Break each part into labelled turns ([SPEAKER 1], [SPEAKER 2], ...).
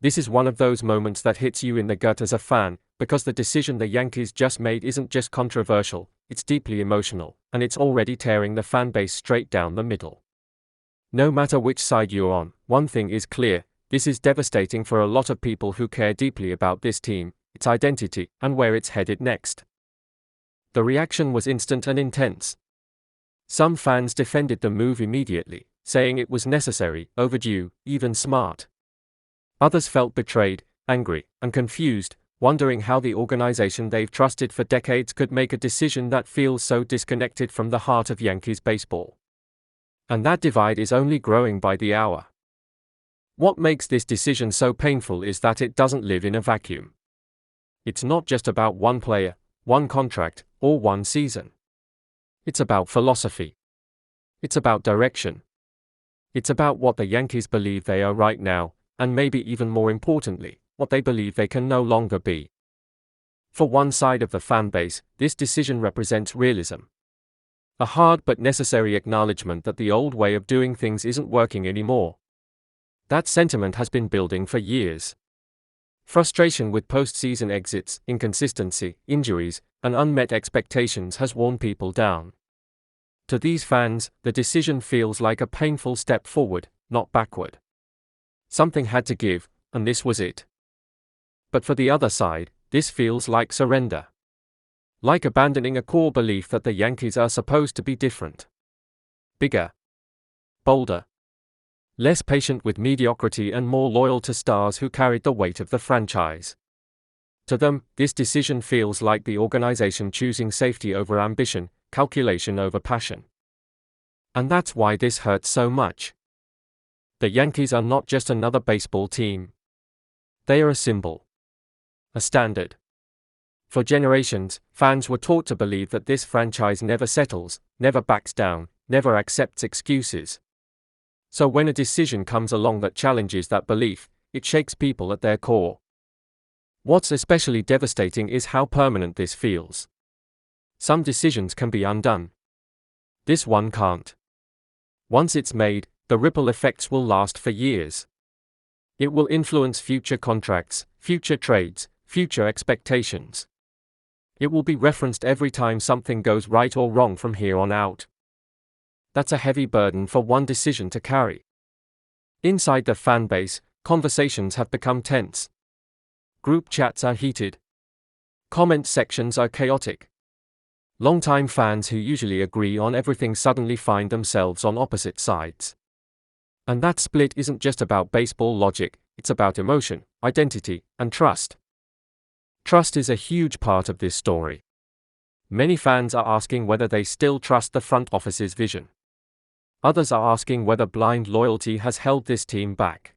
[SPEAKER 1] This is one of those moments that hits you in the gut as a fan, because the decision the Yankees just made isn't just controversial, it's deeply emotional, and it's already tearing the fan base straight down the middle. No matter which side you're on, one thing is clear: this is devastating for a lot of people who care deeply about this team, its identity, and where it's headed next. The reaction was instant and intense. Some fans defended the move immediately, saying it was necessary, overdue, even smart. Others felt betrayed, angry, and confused, wondering how the organization they've trusted for decades could make a decision that feels so disconnected from the heart of Yankees baseball. And that divide is only growing by the hour. What makes this decision so painful is that it doesn't live in a vacuum. It's not just about one player, one contract, or one season. It's about philosophy. It's about direction. It's about what the Yankees believe they are right now, and maybe even more importantly, what they believe they can no longer be. For one side of the fan base, this decision represents realism. A hard but necessary acknowledgement that the old way of doing things isn't working anymore. That sentiment has been building for years. Frustration with postseason exits, inconsistency, injuries, and unmet expectations has worn people down. To these fans, the decision feels like a painful step forward, not backward. Something had to give, and this was it. But for the other side, this feels like surrender. Like abandoning a core belief that the Yankees are supposed to be different. Bigger. Bolder. Less patient with mediocrity and more loyal to stars who carried the weight of the franchise. To them, this decision feels like the organization choosing safety over ambition, calculation over passion. And that's why this hurts so much. The Yankees are not just another baseball team. They are a symbol. A standard. For generations, fans were taught to believe that this franchise never settles, never backs down, never accepts excuses. So when a decision comes along that challenges that belief, it shakes people at their core. What's especially devastating is how permanent this feels. Some decisions can be undone. This one can't. Once it's made, the ripple effects will last for years. It will influence future contracts, future trades, future expectations. It will be referenced every time something goes right or wrong from here on out. That's a heavy burden for one decision to carry. Inside the fan base, conversations have become tense. Group chats are heated. Comment sections are chaotic. Longtime fans who usually agree on everything suddenly find themselves on opposite sides. And that split isn't just about baseball logic, it's about emotion, identity, and trust. Trust is a huge part of this story. Many fans are asking whether they still trust the front office's vision. Others are asking whether blind loyalty has held this team back.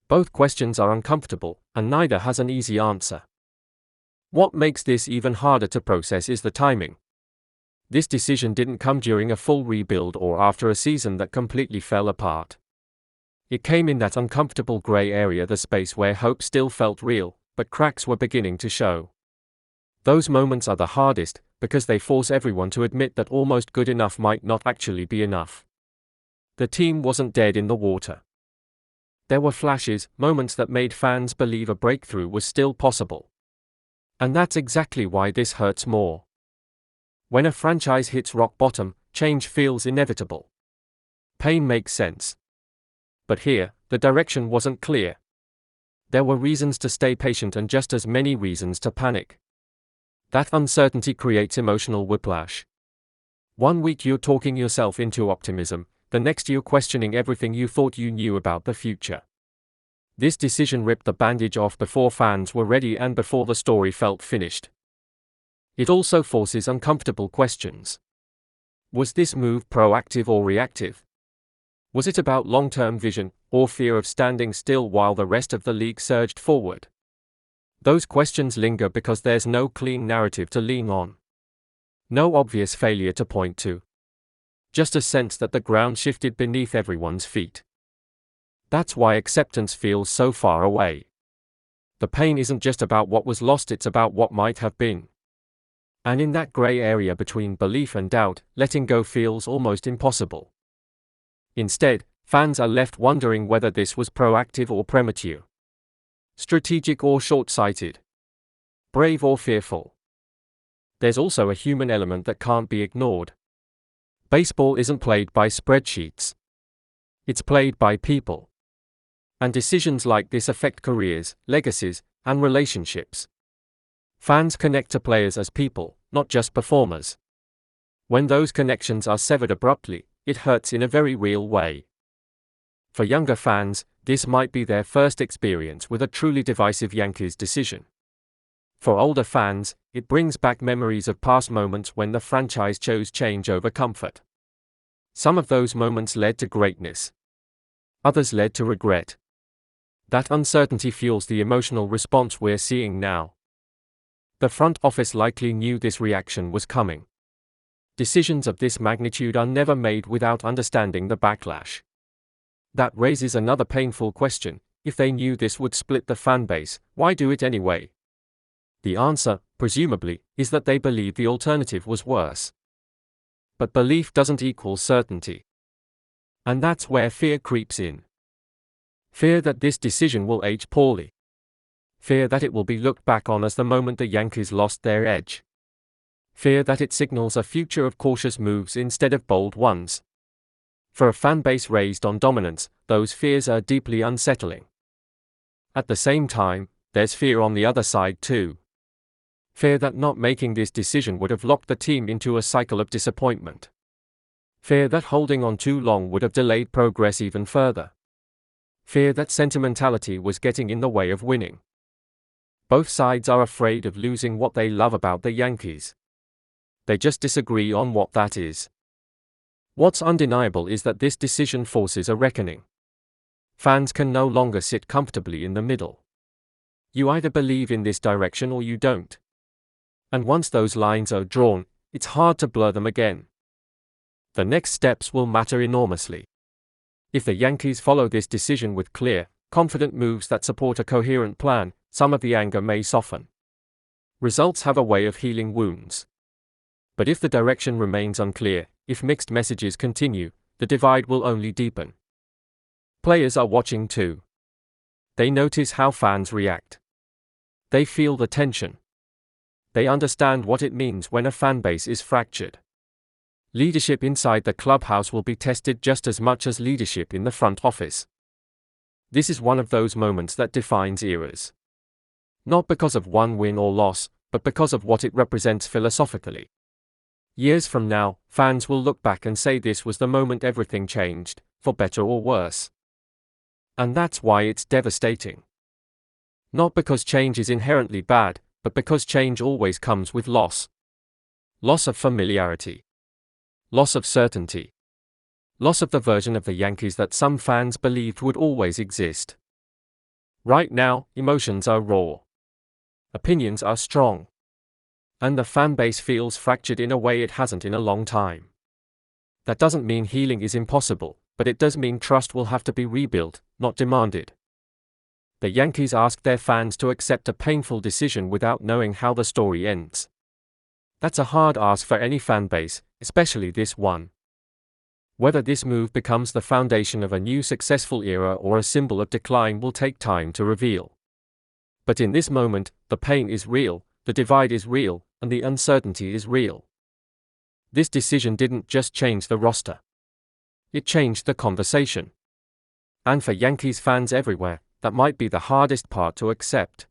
[SPEAKER 1] Both questions are uncomfortable, and neither has an easy answer. What makes this even harder to process is the timing. This decision didn't come during a full rebuild or after a season that completely fell apart. It came in that uncomfortable gray area, the space where hope still felt real, but cracks were beginning to show. Those moments are the hardest, because they force everyone to admit that almost good enough might not actually be enough. The team wasn't dead in the water. There were flashes, moments that made fans believe a breakthrough was still possible. And that's exactly why this hurts more. When a franchise hits rock bottom, change feels inevitable. Pain makes sense. But here, the direction wasn't clear. There were reasons to stay patient and just as many reasons to panic. That uncertainty creates emotional whiplash. One week you're talking yourself into optimism, the next you're questioning everything you thought you knew about the future. This decision ripped the bandage off before fans were ready and before the story felt finished. It also forces uncomfortable questions. Was this move proactive or reactive? Was it about long-term vision, or fear of standing still while the rest of the league surged forward? Those questions linger because there's no clean narrative to lean on. No obvious failure to point to. Just a sense that the ground shifted beneath everyone's feet. That's why acceptance feels so far away. The pain isn't just about what was lost, it's about what might have been. And in that gray area between belief and doubt, letting go feels almost impossible. Instead, fans are left wondering whether this was proactive or premature. Strategic or short-sighted? Brave or fearful? There's also a human element that can't be ignored. Baseball isn't played by spreadsheets. It's played by people. And decisions like this affect careers, legacies, and relationships. Fans connect to players as people, not just performers. When those connections are severed abruptly, it hurts in a very real way. For younger fans, this might be their first experience with a truly divisive Yankees decision. For older fans, it brings back memories of past moments when the franchise chose change over comfort. Some of those moments led to greatness. Others led to regret. That uncertainty fuels the emotional response we're seeing now. The front office likely knew this reaction was coming. Decisions of this magnitude are never made without understanding the backlash. That raises another painful question: if they knew this would split the fanbase, why do it anyway? The answer, presumably, is that they believed the alternative was worse. But belief doesn't equal certainty. And that's where fear creeps in. Fear that this decision will age poorly. Fear that it will be looked back on as the moment the Yankees lost their edge. Fear that it signals a future of cautious moves instead of bold ones. For a fan base raised on dominance, those fears are deeply unsettling. At the same time, there's fear on the other side too. Fear that not making this decision would have locked the team into a cycle of disappointment. Fear that holding on too long would have delayed progress even further. Fear that sentimentality was getting in the way of winning. Both sides are afraid of losing what they love about the Yankees. They just disagree on what that is. What's undeniable is that this decision forces a reckoning. Fans can no longer sit comfortably in the middle. You either believe in this direction or you don't. And once those lines are drawn, it's hard to blur them again. The next steps will matter enormously. If the Yankees follow this decision with clear, confident moves that support a coherent plan, some of the anger may soften. Results have a way of healing wounds. But if the direction remains unclear, if mixed messages continue, the divide will only deepen. Players are watching too. They notice how fans react. They feel the tension. They understand what it means when a fanbase is fractured. Leadership inside the clubhouse will be tested just as much as leadership in the front office. This is one of those moments that defines eras. Not because of one win or loss, but because of what it represents philosophically. Years from now, fans will look back and say this was the moment everything changed, for better or worse. And that's why it's devastating. Not because change is inherently bad, but because change always comes with loss. Loss of familiarity. Loss of certainty. Loss of the version of the Yankees that some fans believed would always exist. Right now, emotions are raw. Opinions are strong. And the fanbase feels fractured in a way it hasn't in a long time. That doesn't mean healing is impossible, but it does mean trust will have to be rebuilt, not demanded. The Yankees asked their fans to accept a painful decision without knowing how the story ends. That's a hard ask for any fanbase, especially this one. Whether this move becomes the foundation of a new successful era or a symbol of decline will take time to reveal. But in this moment, the pain is real, the divide is real, and the uncertainty is real. This decision didn't just change the roster. It changed the conversation. And for Yankees fans everywhere, that might be the hardest part to accept.